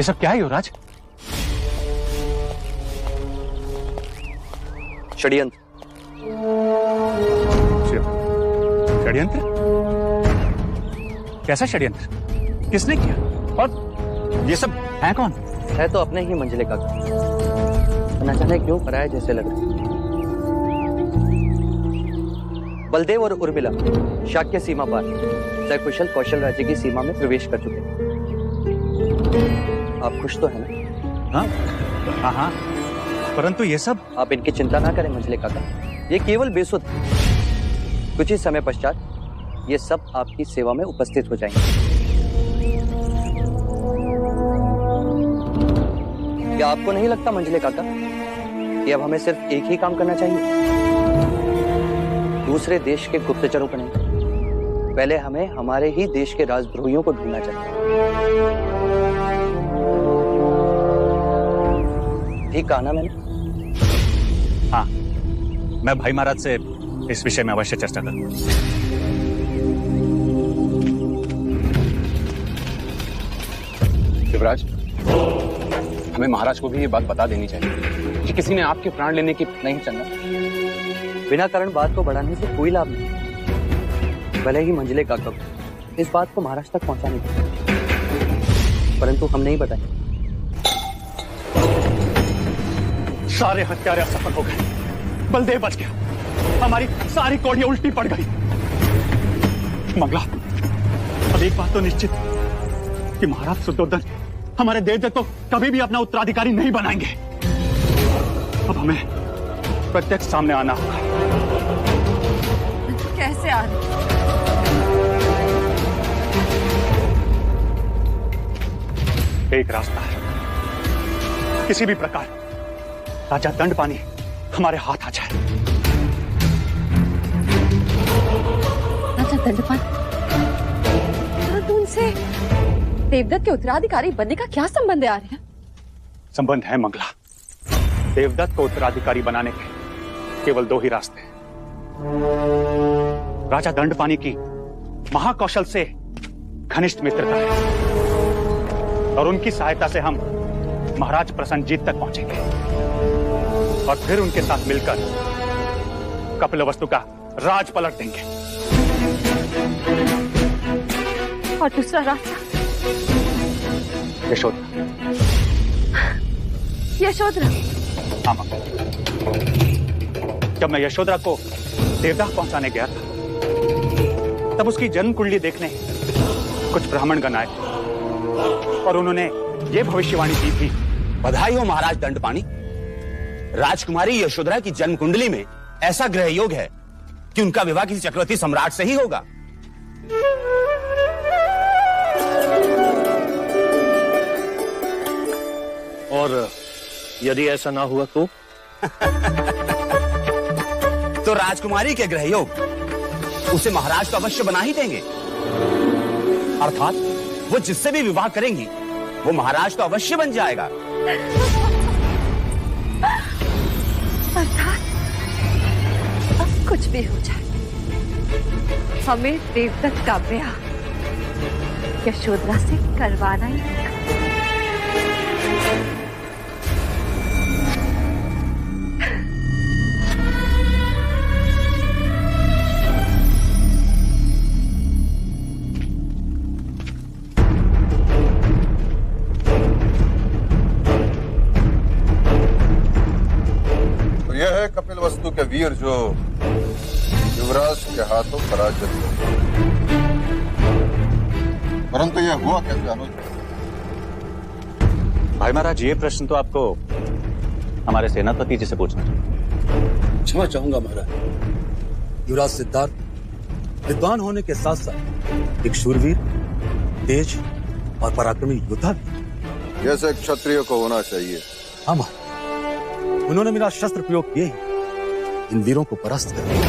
ये सब क्या है युवराज? षड्यंत्र। षड्यंत्र? कैसा षड्यंत्र? किसने किया? और ये सब है कौन? है तो अपने ही मंझले का, न जाने क्यों पराया जैसे लग रहे। बलदेव और उर्मिला शाक्य सीमा पार सकुशल कौशल राज्य की सीमा में प्रवेश कर चुके हैं। आप खुश तो है ना? हाँ हाँ हाँ, परंतु ये सब। आप इनकी चिंता ना करें मंझले काका, ये केवल बेसुध। कुछ ही समय पश्चात ये सब आपकी सेवा में उपस्थित हो जाएंगे। क्या आपको नहीं लगता मंझले काका कि अब हमें सिर्फ एक ही काम करना चाहिए? दूसरे देश के गुप्तचरों को नहीं, पहले हमें हमारे ही देश के राजद्रोहियों को ढूंढना चाहिए। ठीक कहा ना मैंने? हाँ, मैं भाई महाराज से इस विषय में अवश्य चर्चा करूंगा। युवराज, हमें महाराज को भी ये बात बता देनी चाहिए कि किसी ने आपके प्राण लेने की नहीं चलना। बिना कारण बात को बढ़ाने से कोई लाभ नहीं। भले ही मंझले काका इस बात को महाराज तक पहुंचाने की, परंतु हम नहीं बताएं। सारे हत्यारे असफल हो गए, बलदेव बच गया, हमारी सारी कौड़ियां उल्टी पड़ गई। मंगला, अब एक बात तो निश्चित कि महाराज शुद्धोधन हमारे देवदत्त को कभी भी अपना उत्तराधिकारी नहीं बनाएंगे। अब हमें प्रत्यक्ष सामने आना होगा। कैसे आना? एक रास्ता है, किसी भी प्रकार राजा दंडपानी हमारे हाथ आ जाए। राजा दंडपानी? परंतु उनसे देवदत्त के उत्तराधिकारी बनने का क्या संबंध है आर्य? संबंध है मंगला। देवदत्त को उत्तराधिकारी बनाने के केवल दो ही रास्ते हैं। राजा दंडपानी की महाकौशल से घनिष्ठ मित्रता है और उनकी सहायता से हम महाराज प्रसन्नजीत तक पहुंचेंगे और फिर उनके साथ मिलकर कपिलवस्तु का राज पलट देंगे। और दूसरा रास्ता? यशोधरा। यशोधरा? हाँ मां, जब मैं यशोधरा को देवदाह पहुंचाने गया था तब उसकी जन्म कुंडली देखने कुछ ब्राह्मणगण आए और उन्होंने ये भविष्यवाणी की थी। बधाई हो महाराज दंडपानी, राजकुमारी यशोधरा की जन्म कुंडली में ऐसा ग्रह योग है कि उनका विवाह किसी चक्रवर्ती सम्राट से ही होगा। और यदि ऐसा ना हुआ तो? तो राजकुमारी के ग्रह योग उसे महाराज तो अवश्य बना ही देंगे। अर्थात वो जिससे भी विवाह करेंगी वो महाराज तो अवश्य बन जाएगा। अर्थात अब कुछ भी हो जाए, हमें देवदत्त का ब्याह यशोधरा से करवाना ही होगा। यह है कपिलवस्तु के वीर जो युवराज के हाथों पराजित हुए। परंतु यह हुआ कैसे अनुज? भाई महाराज, ये प्रश्न तो आपको हमारे सेनापति जी से पूछना चाहिए। क्षमा चाहूंगा महाराज। युवराज सिद्धार्थ विद्वान होने के साथ साथ एक शूरवीर, तेज और पराक्रमी योद्धा भी। जैसे क्षत्रिय को होना चाहिए। हाँ महाराज, उन्होंने मेरा शस्त्र प्रयोग किए ही इन वीरों को परास्त कर दिया।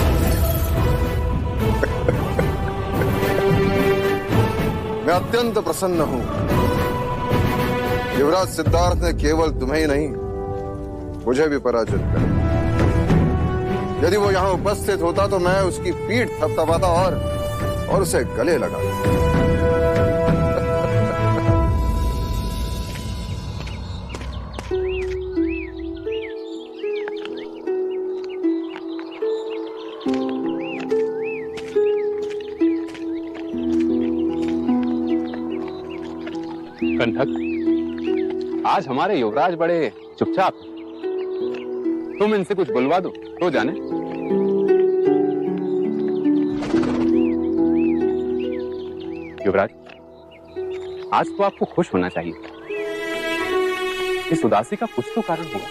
मैं अत्यंत प्रसन्न हूं। युवराज सिद्धार्थ ने केवल तुम्हें ही नहीं मुझे भी पराजित कर। यदि वो यहां उपस्थित होता तो मैं उसकी पीठ थपथपाता और उसे गले लगा। कंठक, आज हमारे युवराज बड़े चुपचाप। तुम इनसे कुछ बुलवा दो तो जाने। युवराज, आज तो आपको खुश होना चाहिए। इस उदासी का कुछ तो कारण होगा।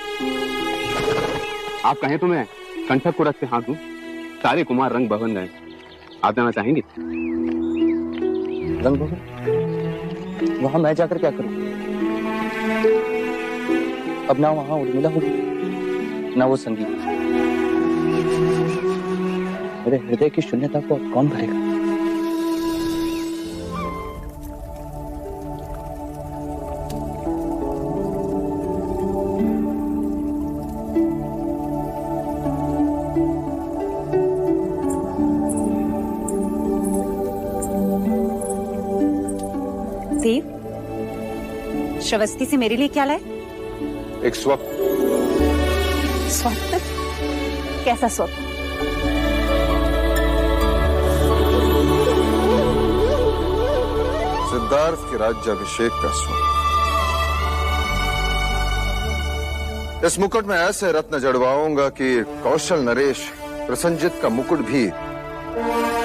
आप कहें तो मैं कंठक को रखते हाथ दूं। सारे कुमार रंग भवन गए। आप जाना चाहेंगे? रंग भवन? वहां मैं जाकर क्या करूं? अब ना वहां उर्मिला होगी, ना वो संगीत। मेरे हृदय की शून्यता को अब कौन भरेगा? देव, श्रावस्ती से मेरे लिए क्या लाए? एक स्वप्न। स्वप्न? कैसा स्वप्न? सिद्धार्थ के राज्याभिषेक का स्वप्न। इस मुकुट में ऐसे रत्न जड़वाऊंगा कि कौशल नरेश प्रसंजित का मुकुट भी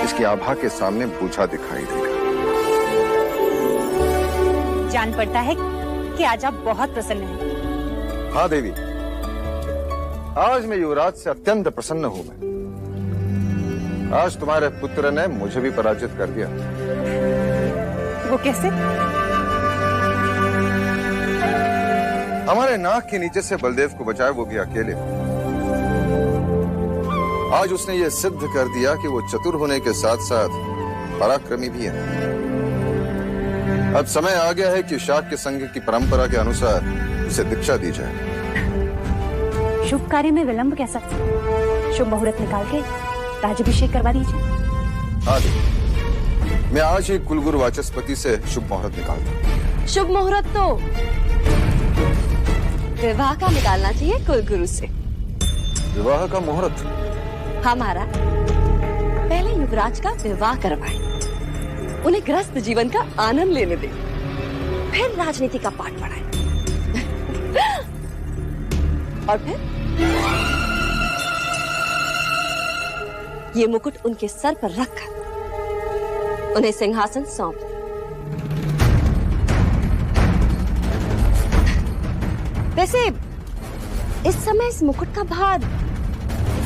इसकी आभा के सामने बूझा दिखाई देगा। जान पड़ता है कि आज आप बहुत प्रसन्न हैं। हाँ देवी, आज मैं युवराज से अत्यंत प्रसन्न हूं। मैं आज तुम्हारे पुत्र ने मुझे भी पराजित कर दिया। वो कैसे? हमारे नाक के नीचे से बलदेव को बचाए, वो भी अकेले। आज उसने ये सिद्ध कर दिया कि वो चतुर होने के साथ साथ पराक्रमी भी है। अब समय आ गया है कि शाक्य संघ की परंपरा के अनुसार उसे दीक्षा दी जाए। शुभ कार्य में विलंब कैसा? शुभ मुहूर्त निकाल के राज्याभिषेक करवा दीजिए। हाँ देवी, मैं आज ही कुलगुरु वाचस्पति से शुभ मुहूर्त निकाल दूं। शुभ मुहूर्त तो विवाह का निकालना चाहिए कुलगुरु से। विवाह का मुहूर्त? हमारा पहले युवराज का विवाह करवाएं, उन्हें गृहस्थ जीवन का आनंद लेने दें, फिर राजनीति का पाठ पढ़ाएं। और फिर ये मुकुट उनके सर पर रखकर उन्हें सिंहासन सौंप। वैसे इस समय इस मुकुट का भार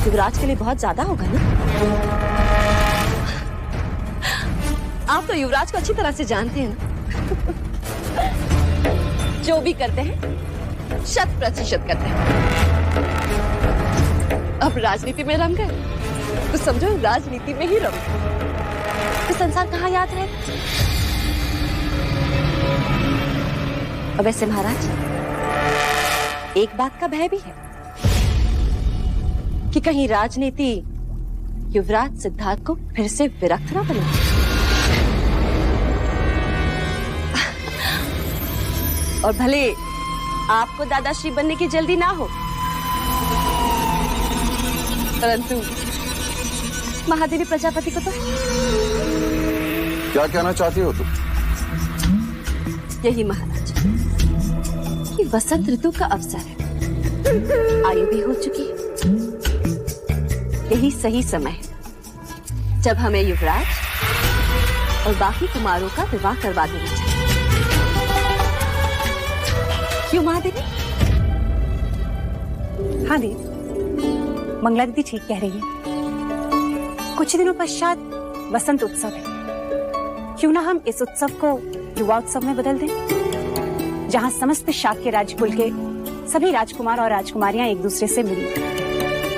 युवराज के लिए बहुत ज्यादा होगा ना? आप तो युवराज को अच्छी तरह से जानते हैं ना। जो भी करते हैं 100% करते हैं। अब राजनीति में रम गए तो समझो राजनीति में ही रम गए। तो संसार कहाँ याद रहे? और वैसे महाराज, एक बात का भय भी है कि कहीं राजनीति युवराज सिद्धार्थ को फिर से विरक्त न बने। और भले आपको दादाश्री बनने की जल्दी ना हो, परंतु महादेवी प्रजापति को तो क्या कहना चाहती हो तुम? यही महाराज कि वसंत ऋतु का अवसर है, आयु भी हो चुकी है। यही सही समय है जब हमें युवराज और बाकी कुमारों का विवाह करवा देना चाहिए। क्यों महादेवी? हाँ देव, मंगला दीदी ठीक कह रही है। कुछ दिनों पश्चात वसंत उत्सव है। क्यों ना हम इस उत्सव को युवा उत्सव में बदल दें, जहां समस्त शाक्य राजकुल के सभी राजकुमार और राजकुमारियां एक दूसरे से मिली,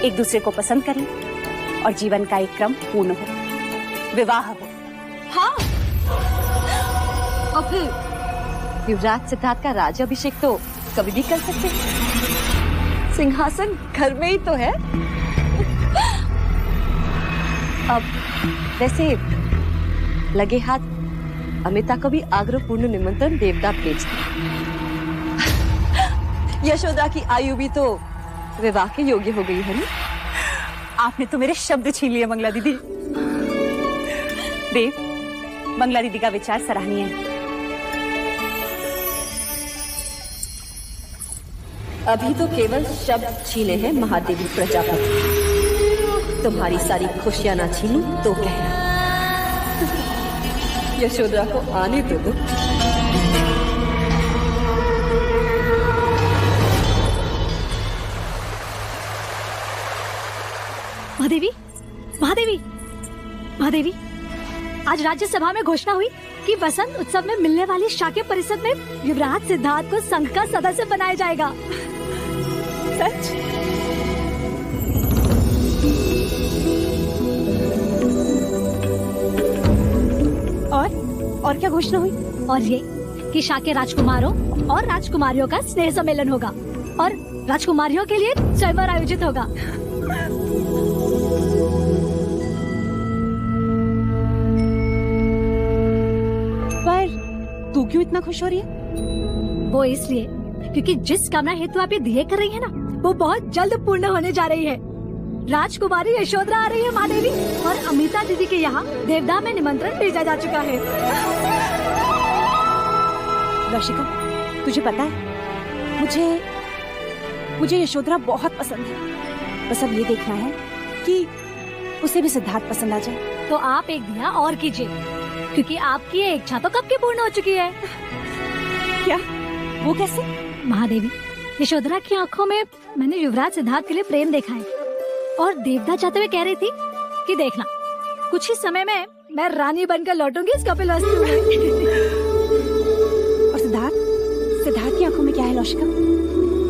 एक दूसरे को पसंद करें और जीवन का एक क्रम पूर्ण हो, विवाह हो। हाँ, और फिर युवराज सिद्धार्थ का राज्याभिषेक तो कभी भी कर सकते हैं। सिंहासन घर में ही तो है। अब वैसे लगे हाथ अमिता को भी आग्रहपूर्ण निमंत्रण देवता भेजते। यशोदा की आयु भी तो विवाह के योग्य हो गई है ना? आपने तो मेरे शब्द छीन लिए मंगला दीदी। देव, मंगला दीदी का विचार सराहनीय है। अभी तो केवल शब्द छीने हैं महादेवी प्रजापति। तुम्हारी सारी खुशियां ना छीनूं तो कहना। यशोधरा को आने तो दो। महादेवी, महादेवी, महादेवी, आज राज्यसभा में घोषणा हुई कि वसंत उत्सव में मिलने वाली शाक्य परिषद में युवराज सिद्धार्थ को संघ का सदस्य बनाया जाएगा। सच? और क्या घोषणा हुई? और ये कि शाक्य राजकुमारों और राजकुमारियों का स्नेह सम्मेलन होगा और राजकुमारियों के लिए स्वयंवर आयोजित होगा। तू क्यों इतना खुश हो रही है? वो इसलिए क्योंकि जिस कामना हेतु आप ये दिए कर रही है ना, वो बहुत जल्द पूर्ण होने जा रही है। राजकुमारी यशोधरा आ रही है महादेवी, और अमिता दीदी के यहाँ देवदा में निमंत्रण भेजा जा चुका है। रशिका, तुझे पता है मुझे यशोधरा बहुत पसंद है। बस अब ये देखना है कि उसे भी सिद्धार्थ पसंद आ जाए। तो आप एक दिया और कीजिए, क्योंकि आपकी ये इच्छा तो कब की पूर्ण हो चुकी है। क्या? वो कैसे? महादेवी, यशोधरा की आंखों में मैंने युवराज सिद्धार्थ के लिए प्रेम देखा है, और देवदा चाहते हुए कह रही थी कि देखना कुछ ही समय में मैं रानी बनकर लौटूंगी इस कपिलवस्तु में। और सिद्धार्थ की आंखों में क्या है लौशिका?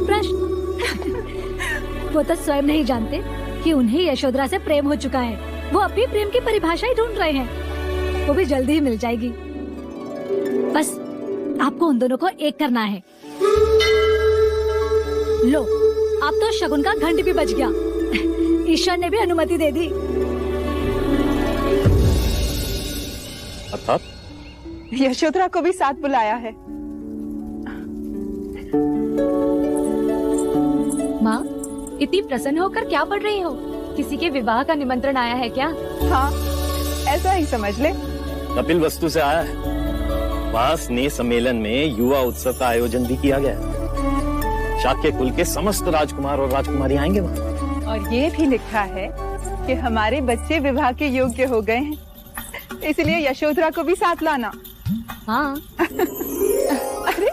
प्रश्न। वो तो स्वयं नहीं जानते कि उन्हें यशोधरा से प्रेम हो चुका है। वो अभी प्रेम की परिभाषा ही ढूंढ रहे हैं। वो भी जल्दी ही मिल जाएगी। बस आपको उन दोनों को एक करना है। लो, अब तो शगुन का घंट भी बज गया। ईश्वर ने भी अनुमति दे दी। अर्थात यशोधरा को भी साथ बुलाया है। माँ, इतनी प्रसन्न होकर क्या पढ़ रही हो? किसी के विवाह का निमंत्रण आया है क्या? हाँ, ऐसा ही समझ ले। कपिल वस्तु से आया है। वहाँ स्नेह सम्मेलन में युवा उत्सव का आयोजन भी किया गया है। शाक्य कुल के समस्त राजकुमार और राजकुमारी आएंगे वहाँ। और ये भी लिखा है कि हमारे बच्चे विवाह के योग्य हो गए हैं, इसलिए यशोधरा को भी साथ लाना। हाँ। अरे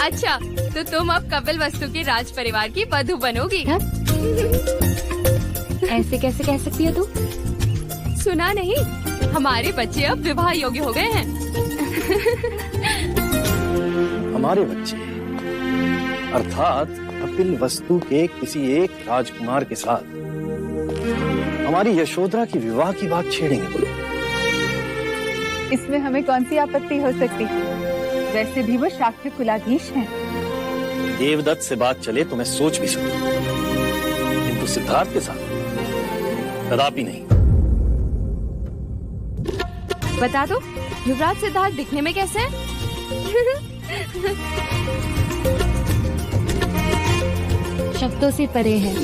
अच्छा, तो तुम अब कपिल वस्तु के राज परिवार की वधू बनोगी? ऐसे कैसे कह सकती है तू? सुना नहीं, हमारे बच्चे अब विवाह योग्य हो गए हैं। हमारे बच्चे अर्थात कपिल वस्तु के किसी एक राजकुमार के साथ हमारी यशोधरा की विवाह की बात छेड़ेंगे बोलो? इसमें हमें कौन सी आपत्ति हो सकती है? वैसे भी वो शाक्य कुलाधीश हैं। देवदत्त से बात चले तो मैं सोच भी सकूं, किंतु सिद्धार्थ के साथ कदापि नहीं। बता दो, युवराज सिद्धार्थ दिखने में कैसे हैं? शब्दों से परे है।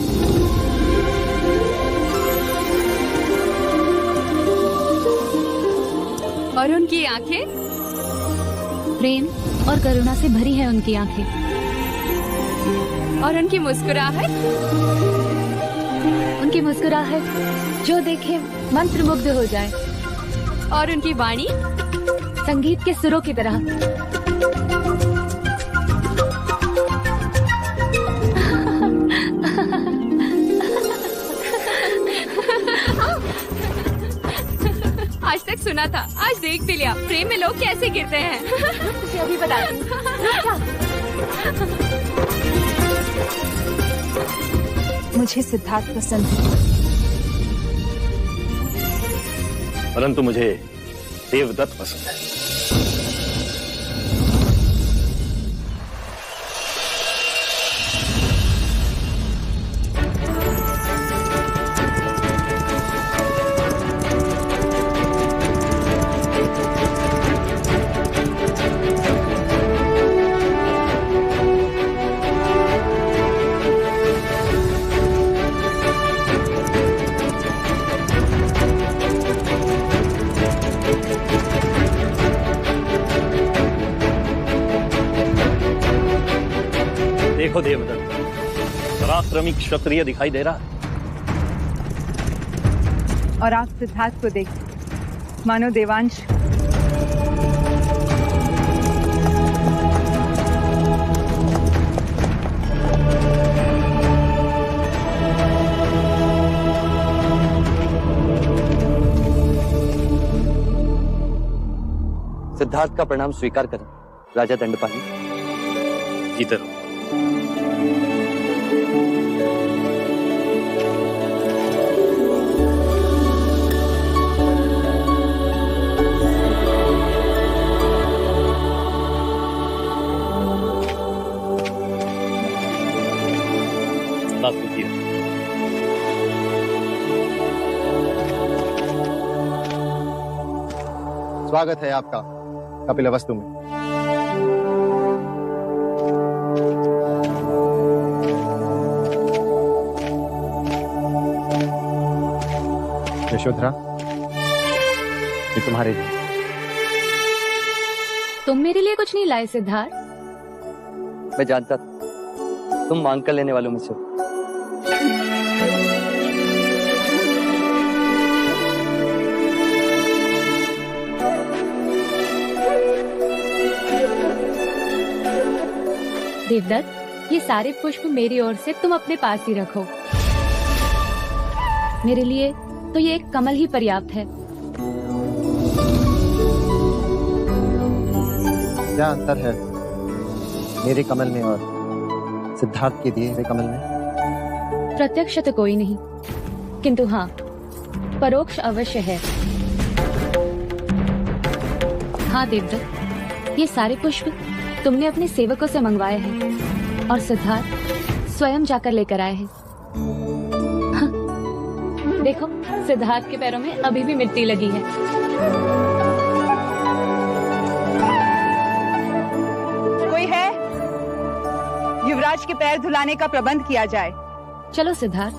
और उनकी आंखें? प्रेम और करुणा से भरी है उनकी आंखें। और उनकी मुस्कुराहट? उनकी मुस्कुराहट जो देखे मंत्रमुग्ध हो जाए। और उनकी वाणी? संगीत के सुरों की तरह। आज तक सुना था, आज देख भी लिया। प्रेम में लोग कैसे गिरते हैं। तुझे अभी बता मुझे सिद्धार्थ पसंद है, परंतु मुझे देवदत्त पसंद है। देखो देवदत्त, पराक्रमी क्षत्रिय दिखाई दे रहा है। और आप सिद्धार्थ को देखिए, मानो देवांश। सिद्धार्थ का प्रणाम स्वीकार करें राजा दंडपाणी। जीते रहो। स्वागत है आपका कपिलवस्तु में। यशोधरा, ये तुम्हारे लिए। तुम मेरे लिए कुछ नहीं लाए सिद्धार्थ? मैं जानता था तुम मांग कर लेने वालों में से हो। देवदत्त, ये सारे पुष्प मेरी ओर से तुम अपने पास ही रखो। मेरे लिए तो ये एक कमल ही पर्याप्त है। क्या अंतर है मेरे कमल में और सिद्धार्थ के दिए हुए कमल में? प्रत्यक्ष तो कोई नहीं, किंतु हाँ, परोक्ष अवश्य है। हाँ देवदत्त, ये सारे पुष्प तुमने अपने सेवकों से मंगवाए हैं और सिद्धार्थ स्वयं जाकर लेकर आए हैं। हाँ, देखो, सिद्धार्थ के पैरों में अभी भी मिट्टी लगी है। कोई है? युवराज के पैर धुलाने का प्रबंध किया जाए। चलो सिद्धार्थ।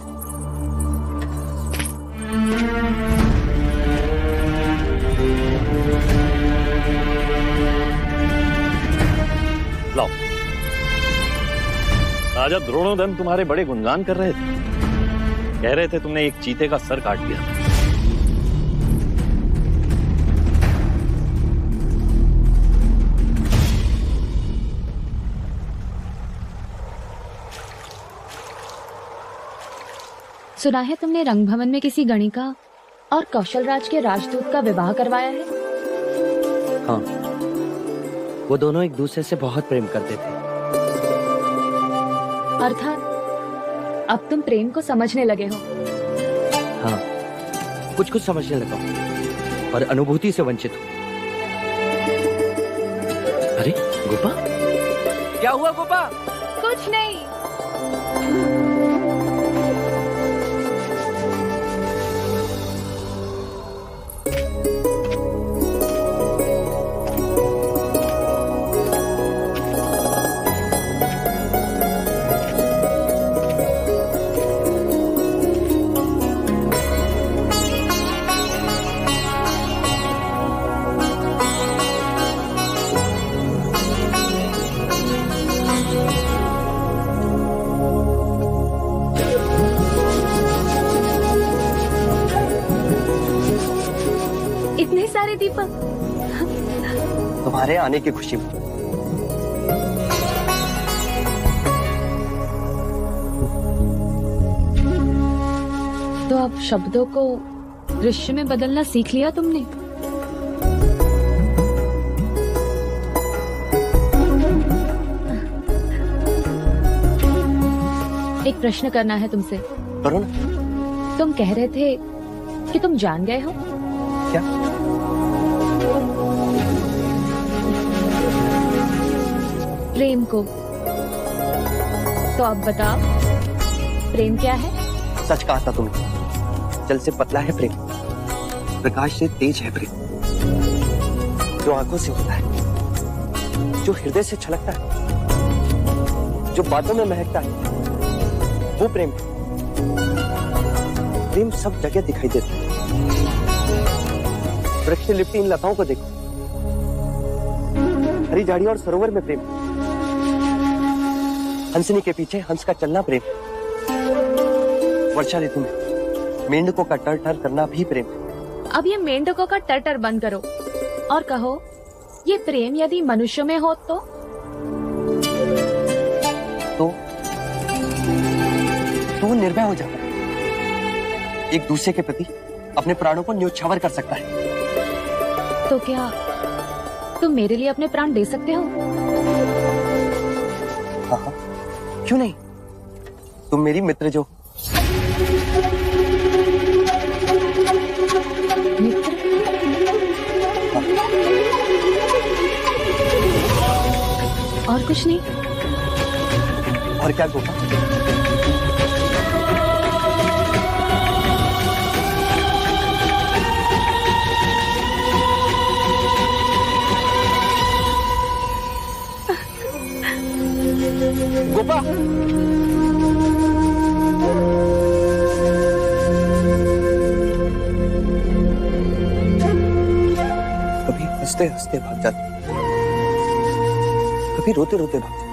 लाओ। राजा द्रोणोदन तुम्हारे बड़े गुणगान कर रहे थे, कह रहे थे तुमने एक चीते का सर काट दिया। सुना है तुमने रंगभवन में किसी गणिका और कौशलराज के राजदूत का विवाह करवाया है? हाँ, वो दोनों एक दूसरे से बहुत प्रेम करते थे। अर्थात अब तुम प्रेम को समझने लगे हो। हाँ, कुछ कुछ समझने लगा हूं, पर अनुभूति से वंचित हूं। अरे गोपा, क्या हुआ गोपा? कुछ नहीं। इतने सारे दीपक तुम्हारे आने की खुशी में। तो अब शब्दों को दृश्य में बदलना सीख लिया तुमने। एक प्रश्न करना है तुमसे। करो ना। तुम कह रहे थे कि तुम जान गए हो। क्या? प्रेम को। तो अब बताओ, प्रेम क्या है? सच कहा था तुमने। जल से पतला है प्रेम, प्रकाश से तेज है प्रेम, जो आंखों से होता है, जो हृदय से छलकता है, जो बातों में महकता है, वो प्रेम। प्रेम सब जगह दिखाई देता है। वृक्ष लिपटी इन लताओं को देखो, हरी झाड़ियों और सरोवर में प्रेम, हंसनी के पीछे हंस का चलना प्रेम है। वर्षा ऋतु में मेंढकों का टर टर करना भी प्रेम है। अब ये मेंढकों का टर टर बंद करो और कहो, ये प्रेम यदि मनुष्य में हो तो निर्भय हो जाता है, एक दूसरे के प्रति अपने प्राणों को न्योछावर कर सकता है। तो क्या तुम मेरे लिए अपने प्राण दे सकते हो? हाँ, क्यों नहीं? तुम मेरी मित्र जो। मित्र? और कुछ नहीं? और क्या गोपा? गोपा, कभी हंसते हंसते भाग जाती, कभी रोते रोते भाग जाती।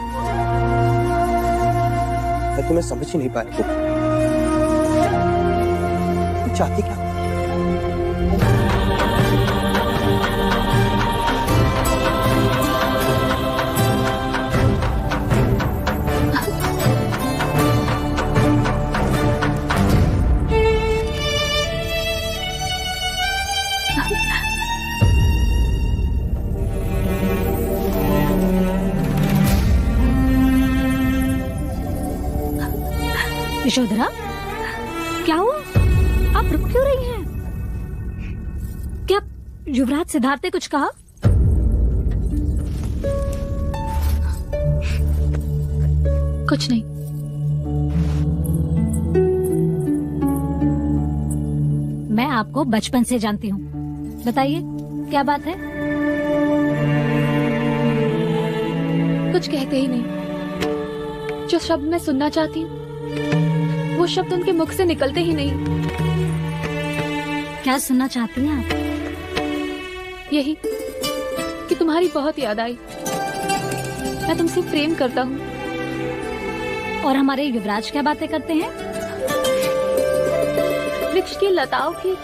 मैं तुम्हें समझ ही नहीं पाया गोपा, तुम चाहती क्या? यशोधरा, क्या हुआ? आप रुक क्यों रही हैं? क्या युवराज सिद्धार्थ ने कुछ कहा? कुछ नहीं। मैं आपको बचपन से जानती हूँ, बताइए क्या बात है? कुछ कहते ही नहीं। जो शब्द मैं सुनना चाहती हूँ वो शब्द उनके मुख से निकलते ही नहीं। क्या सुनना चाहती हैं आप? यही कि तुम्हारी बहुत याद आई। मैं तुमसे प्रेम करता हूँ। और हमारे युवराज क्या बातें करते हैं? वृक्ष की लताओं की,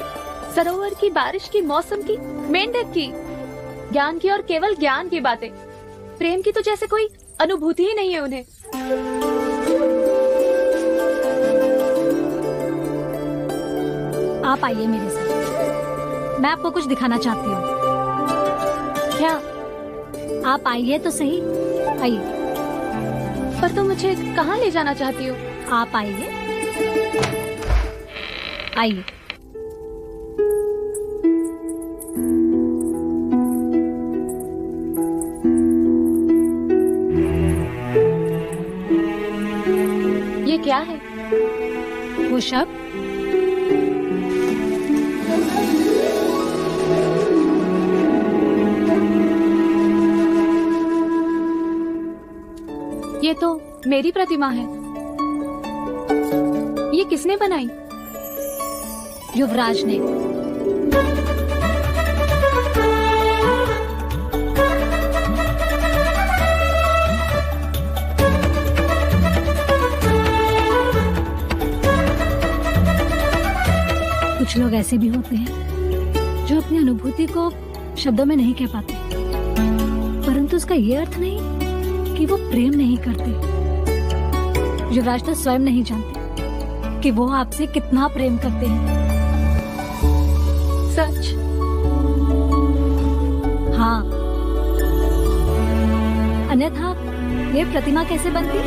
सरोवर की, बारिश की, मौसम की, मेंढक की, ज्ञान की और केवल ज्ञान की बातें। प्रेम की तो जैसे कोई अनुभूति ही नहीं है उन्हें। आप आइए मेरे साथ, मैं आपको कुछ दिखाना चाहती हूँ। क्या? आप आइए तो सही, आइए। पर तुम मुझे कहाँ ले जाना चाहती हो? आप आइए, आइए। ये क्या है? वो शब्द ये तो मेरी प्रतिमा है। ये किसने बनाई? युवराज ने। कुछ लोग ऐसे भी होते हैं जो अपनी अनुभूति को शब्दों में नहीं कह पाते, परंतु उसका ये अर्थ नहीं कि वो प्रेम नहीं करते। युवराज तो स्वयं नहीं जानते कि वो आपसे कितना प्रेम करते हैं। सच? हाँ, अन्यथा ये प्रतिमा कैसे बनती?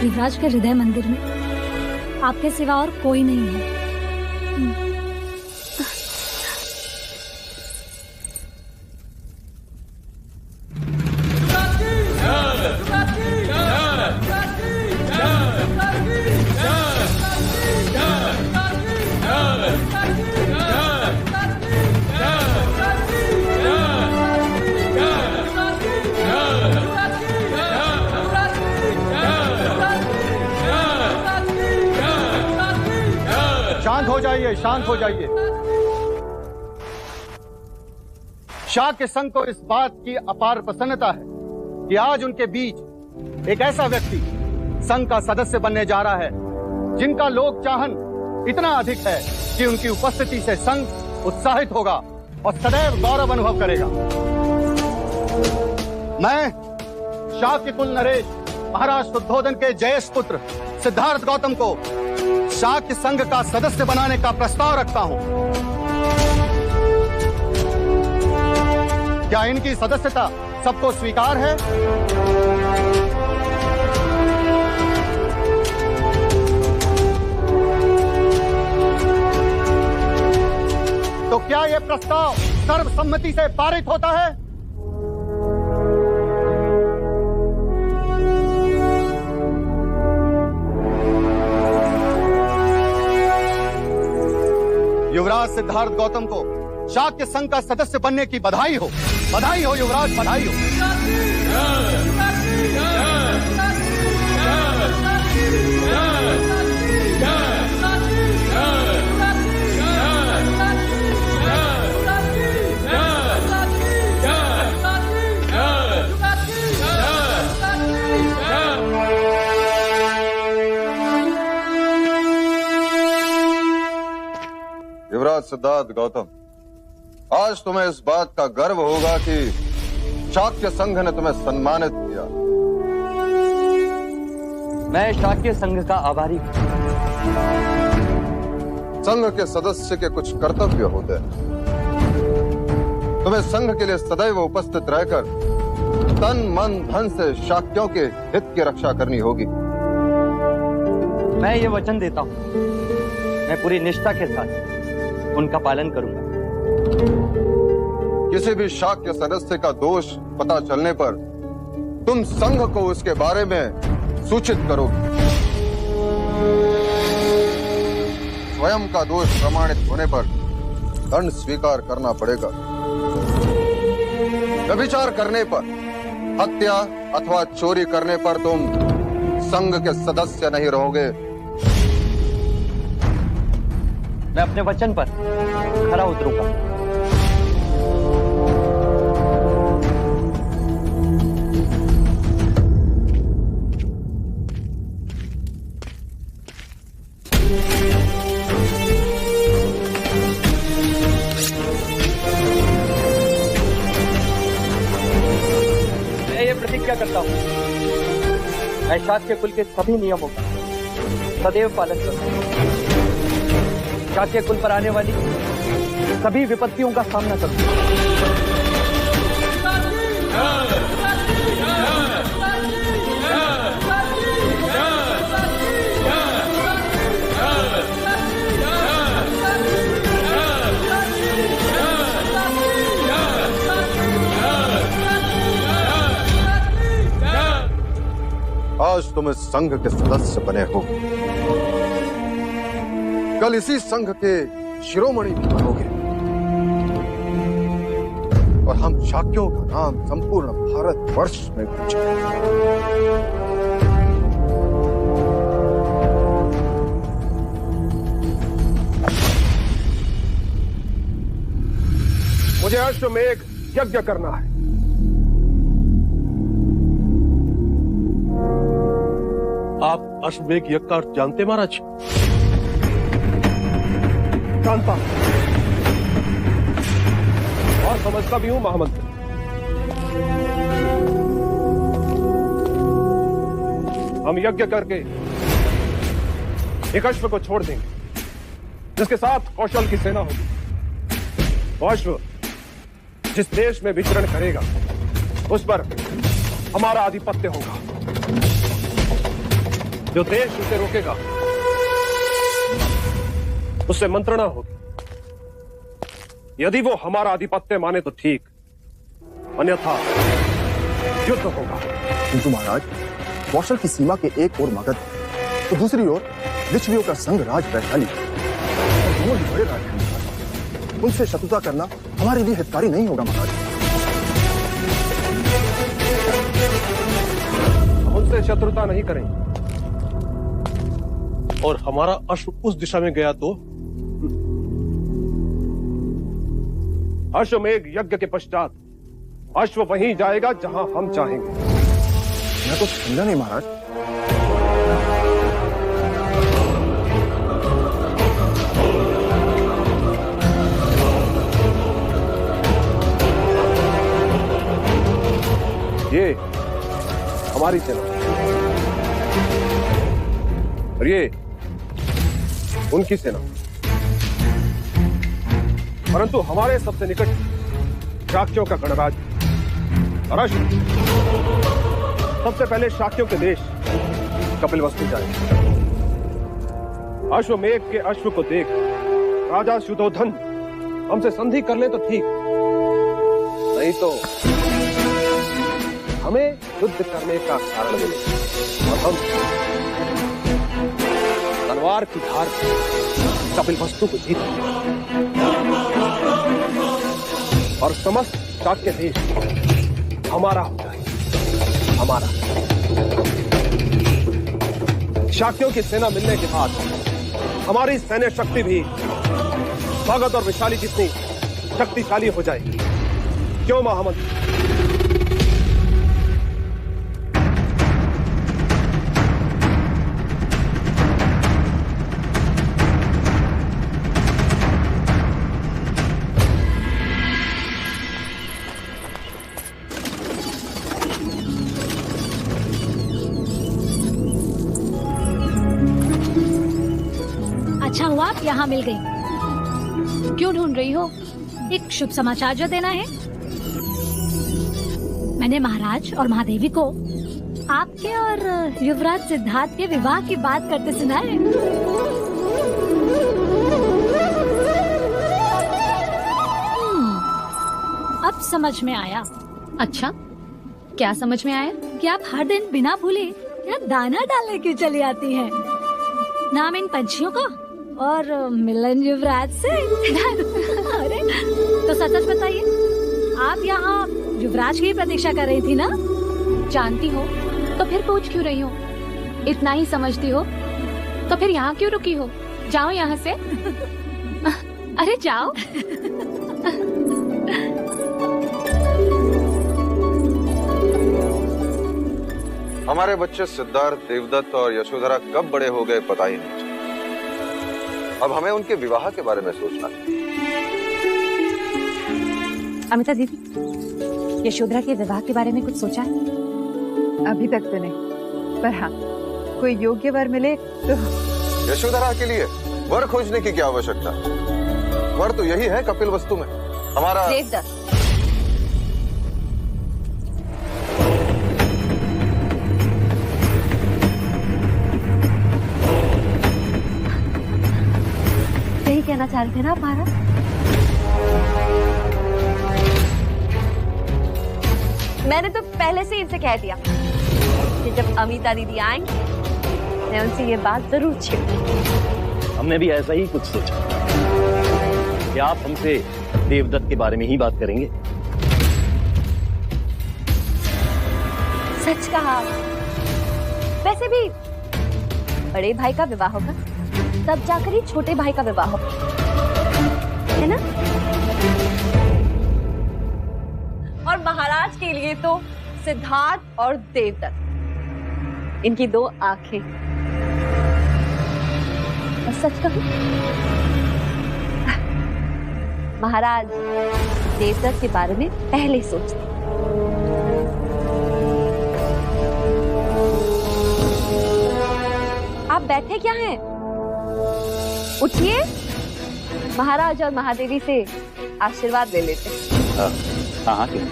युवराज के हृदय मंदिर में आपके सिवा और कोई नहीं है। शांत हो जाइए। शाह के संग को इस बात की अपार प्रसन्नता है कि आज उनके बीच एक ऐसा व्यक्ति संघ का सदस्य बनने जा रहा है जिनका लोक चाहन इतना अधिक है कि उनकी उपस्थिति से संघ उत्साहित होगा और सदैव गौरव अनुभव करेगा। मैं शाक्य कुल नरेश महाराज शुद्धोधन के जयेश पुत्र सिद्धार्थ गौतम को शाक्य संघ का सदस्य बनाने का प्रस्ताव रखता हूं। क्या इनकी सदस्यता सबको स्वीकार है? तो क्या यह प्रस्ताव सर्वसम्मति से पारित होता है? युवराज सिद्धार्थ गौतम को शाक्य संघ का सदस्य बनने की बधाई हो युवराज, बधाई हो। युवराज सिद्धार्थ गौतम, आज तुम्हें इस बात का गर्व होगा कि शाक्य संघ ने तुम्हें सम्मानित किया। मैं शाक्य संघ का आभारी हूं। संघ के सदस्य के कुछ कर्तव्य होते हैं। तुम्हें संघ के लिए सदैव उपस्थित रहकर तन मन धन से शाक्यों के हित की रक्षा करनी होगी। मैं ये वचन देता हूं, मैं पूरी निष्ठा के साथ उनका पालन करूंगा। किसी भी शाक्य सदस्य का दोष पता चलने पर तुम संघ को उसके बारे में सूचित करोगे। स्वयं का दोष प्रमाणित होने पर दंड स्वीकार करना पड़ेगा। व्यभिचार करने पर, हत्या अथवा चोरी करने पर तुम संघ के सदस्य नहीं रहोगे। मैं अपने वचन पर खरा उतरूंगा। मैं ये प्रतिज्ञा करता हूं, मैं शाक्य कुल के सभी नियमों का सदैव पालन करूंगा। शाक्य कुल पर आने वाली सभी विपत्तियों का सामना करूंगा। आज तुम इस संघ के सदस्य बने हो, कल इसी संघ के शिरोमणि भी बनोगे और हम शाक्यों का नाम संपूर्ण भारतवर्ष में गूंजेगा। मुझे अश्वमेघ यज्ञ करना है। आप अश्वमेघ यज्ञ का अर्थ जानते महाराज? जानता हूं और समझता भी हूं महामंत्री। हम यज्ञ करके एक अश्व को छोड़ देंगे जिसके साथ कौशल की सेना होगी। वो अश्व जिस देश में विचरण करेगा उस पर हमारा आधिपत्य होगा। जो देश उसे रोकेगा उससे मंत्रणा होगी। यदि वो हमारा आधिपत्य माने तो ठीक, अन्यथा युद्ध होगा। किंतु महाराज, कौशल की सीमा के एक ओर मगध तो दूसरी ओर लिच्छवियों का संघ राज वैशाली, दोनों ही बड़े राज्य हैं। उनसे शत्रुता करना हमारे लिए हितकारी नहीं होगा महाराज। हम उनसे शत्रुता नहीं करेंगे। और हमारा अश्व उस दिशा में गया तो? अश्वमेघ यज्ञ के पश्चात अश्व वहीं जाएगा जहां हम चाहेंगे। मैं तो समझा नहीं महाराज। ये हमारी सेना और ये उनकी सेना, परंतु हमारे सबसे निकट शाक्यों का गणराज और अश्व। सबसे पहले शाक्यों के देश कपिलवस्तु जाए। अश्वमेघ के अश्व को देख राजा शुद्धोधन हमसे संधि कर ले तो ठीक, नहीं तो हमें युद्ध करने का कारण मिले और हम तलवार की धार कपिलवस्तु को जीत और समस्त शाक्य देश हमारा हो जाए, हमारा। शाक्यों की सेना मिलने के बाद हमारी सैन्य शक्ति भी भगत और विशाली जितनी शक्तिशाली हो जाएगी। क्यों महामंत्री? अच्छा हुआ आप यहाँ मिल गई। क्यों ढूंढ रही हो? एक शुभ समाचार जो देना है। मैंने महाराज और महादेवी को आपके और युवराज सिद्धार्थ के विवाह की बात करते सुना है। अब समझ में आया। अच्छा, क्या समझ में आया? कि आप हर दिन बिना भूले यहाँ दाना डालने की चली आती हैं। नाम इन पंछियों का और मिलन युवराज से। अरे तो सच सच बताइए, आप यहाँ युवराज की प्रतीक्षा कर रही थी ना? जानती हो तो फिर पूछ क्यों रही हो? इतना ही समझती हो तो फिर यहाँ क्यों रुकी हो? जाओ यहाँ से। अरे जाओ। हमारे बच्चे सिद्धार्थ, देवदत्त और यशोधरा कब बड़े हो गए पता ही नहीं चला। अब हमें उनके विवाह के बारे में सोचना चाहिए। अमिता दीदी, यशोधरा के विवाह के बारे में कुछ सोचा है? अभी तक तो नहीं, पर हाँ, कोई योग्य वर मिले तो। यशोधरा के लिए वर खोजने की क्या आवश्यकता? वर तो यही है कपिलवस्तु में हमारा देवदत्त। यही कहना चाह रहे थे ना आप महाराज? मैंने तो पहले से इनसे कह दिया कि जब अमिता दीदी आएंगी मैं उनसे ये बात जरूर छेड़ूंगी। हमने भी ऐसा ही कुछ सोचा कि आप हमसे देवदत्त के बारे में ही बात करेंगे। सच कहा। वैसे भी बड़े भाई का विवाह होगा तब जाकर ही छोटे भाई का विवाह होगा, है ना? और महाराज के लिए तो सिद्धार्थ और देवदत्त, इनकी दो आंखें। और सच कहूं, महाराज देवदत्त के बारे में पहले सोचते। आप बैठे क्या हैं? उठिए, महाराज और महादेवी से आशीर्वाद ले लेते। हाँ हाँ क्यों?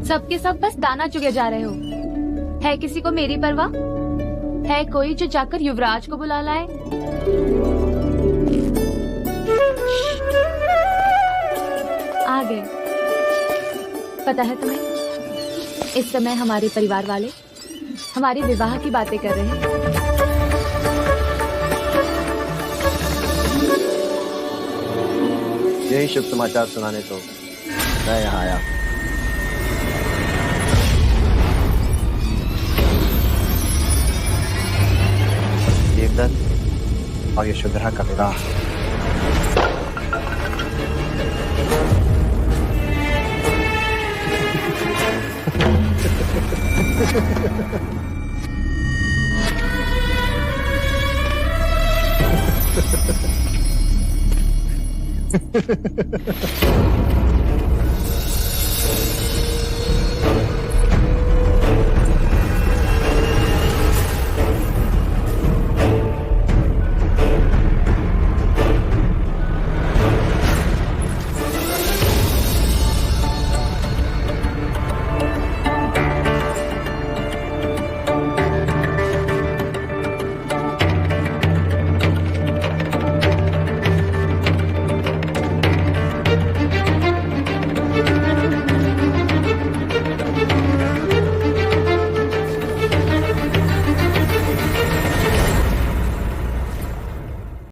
सबके सब बस दाना चुगे जा रहे हो। है किसी को मेरी परवाह? है कोई जो जाकर युवराज को बुला लाए? आ गए। पता है तुम्हें, इस समय हमारे परिवार वाले हमारे विवाह की बातें कर रहे हैं। यही शुभ समाचार सुनाने तो मैं यहाँ आया। और यशोधरा का विवाह।